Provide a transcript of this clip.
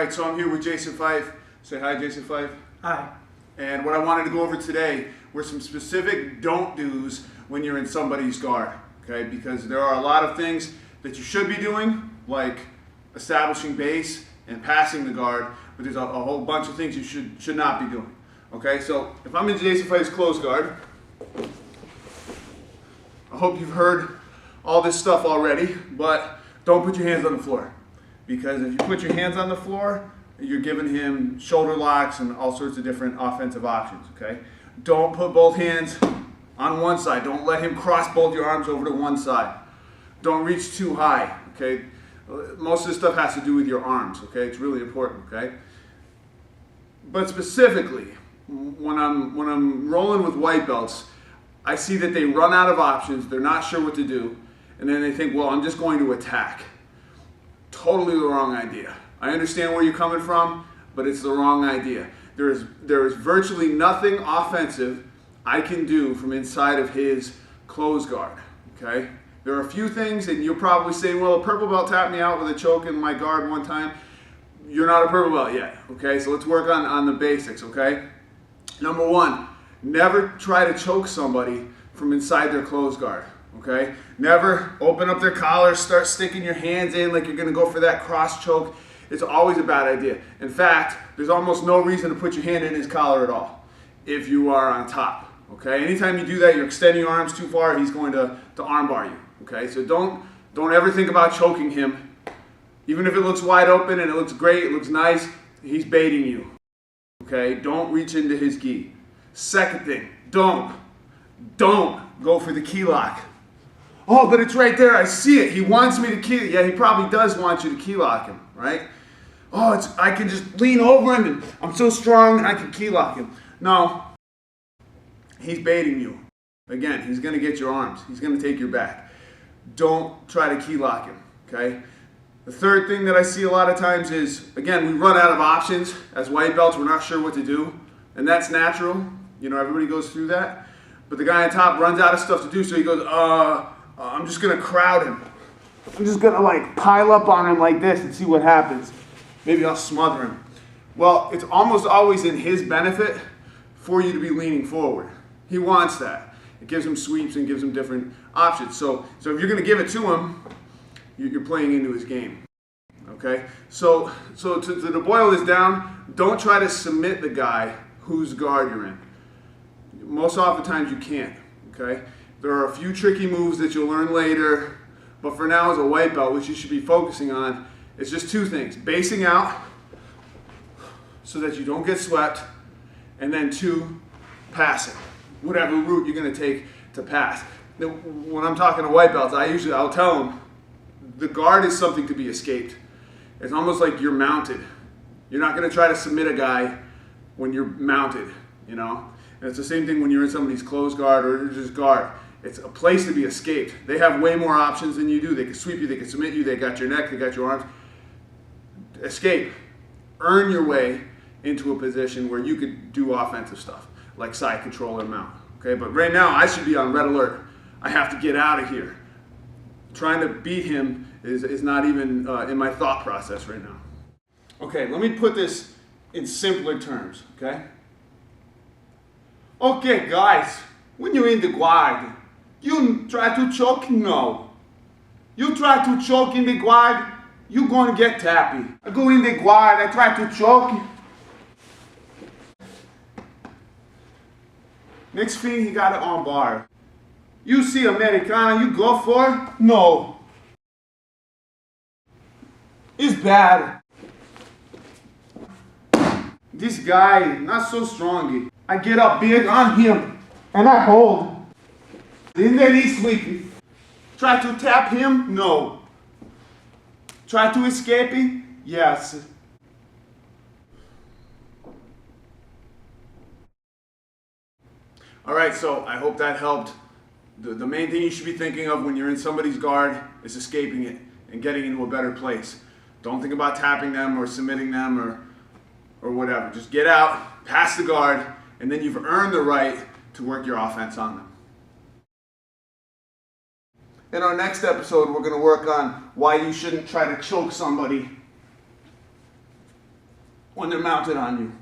right, so I'm here with Jason Fife. Say hi, Jason Fife. Hi. And what I wanted to go over today were some specific don't do's when you're in somebody's guard, okay? Because there are a lot of things that you should be doing, like establishing base and passing the guard, but there's a whole bunch of things you should not be doing, okay? So if I'm in Jason Fife's closed guard, I hope you've heard all this stuff already, but don't put your hands on the floor. Because if you put your hands on the floor, you're giving him shoulder locks and all sorts of different offensive options, okay? Don't put both hands on one side. Don't let him cross both your arms over to one side. Don't reach too high, okay? Most of this stuff has to do with your arms, okay? It's really important, okay? But specifically, when I'm rolling with white belts, I see that they run out of options, they're not sure what to do, and then they think, well, I'm just going to attack. Totally the wrong idea. I understand where you're coming from, but it's the wrong idea. There is virtually nothing offensive I can do from inside of his closed guard, okay? There are a few things, and you're probably saying, well, a purple belt tapped me out with a choke in my guard one time. You're not a purple belt yet, okay? So let's work on the basics, okay? Number one, never try to choke somebody from inside their closed guard, okay? Never open up their collar, start sticking your hands in like you're gonna go for that cross choke. It's always a bad idea. In fact, there's almost no reason to put your hand in his collar at all if you are on top, okay? Anytime you do that, you're extending your arms too far, he's going to armbar you, okay? So don't ever think about choking him. Even if it looks wide open and it looks great, it looks nice, he's baiting you, okay? Don't reach into his gi. Second thing, don't go for the key lock. Oh, but it's right there, I see it. He wants me to key, yeah, he probably does want you to key lock him, right? Oh, I can just lean over him and I'm so strong and I can key lock him. No, he's baiting you. Again, he's gonna get your arms. He's gonna take your back. Don't try to key lock him, okay? The third thing that I see a lot of times is, again, we run out of options. As white belts, we're not sure what to do, and that's natural. You know, everybody goes through that. But the guy on top runs out of stuff to do, so he goes, I'm just gonna crowd him. I'm just gonna like pile up on him like this and see what happens. Maybe I'll smother him. Well, it's almost always in his benefit for you to be leaning forward. He wants that. It gives him sweeps and gives him different options. So if you're gonna give it to him, you're playing into his game, okay? So to boil this down, don't try to submit the guy whose guard you're in. Most oftentimes you can't, okay? There are a few tricky moves that you'll learn later, but for now as a white belt, what you should be focusing on is just two things. Basing out so that you don't get swept, and then two, passing. Whatever route you're gonna take to pass. Now, when I'm talking to white belts, I'll tell them, the guard is something to be escaped. It's almost like you're mounted. You're not gonna try to submit a guy when you're mounted, you know? And it's the same thing when you're in somebody's closed guard or just guard. It's a place to be escaped. They have way more options than you do. They can sweep you, they can submit you, they got your neck, they got your arms. Escape. Earn your way into a position where you could do offensive stuff, like side control and mount. Okay, but right now I should be on red alert. I have to get out of here. Trying to beat him is not even in my thought process right now. Okay, let me put this in simpler terms, okay? Okay, guys, when you're in the guard, you try to choke? No. You try to choke in the guard, you're gonna get tappy. I go in the guard, I try to choke. Next thing, he got it on bar. You see Americana, you go for it? No. It's bad. This guy, not so strong. I get up big on him, and I hold. And then he's sleeping. Try to tap him? No. Try to escape him? Yes. All right, so I hope that helped. The main thing you should be thinking of when you're in somebody's guard is escaping it and getting into a better place. Don't think about tapping them or submitting them or whatever. Just get out, pass the guard, and then you've earned the right to work your offense on them. In our next episode, we're going to work on why you shouldn't try to choke somebody when they're mounted on you.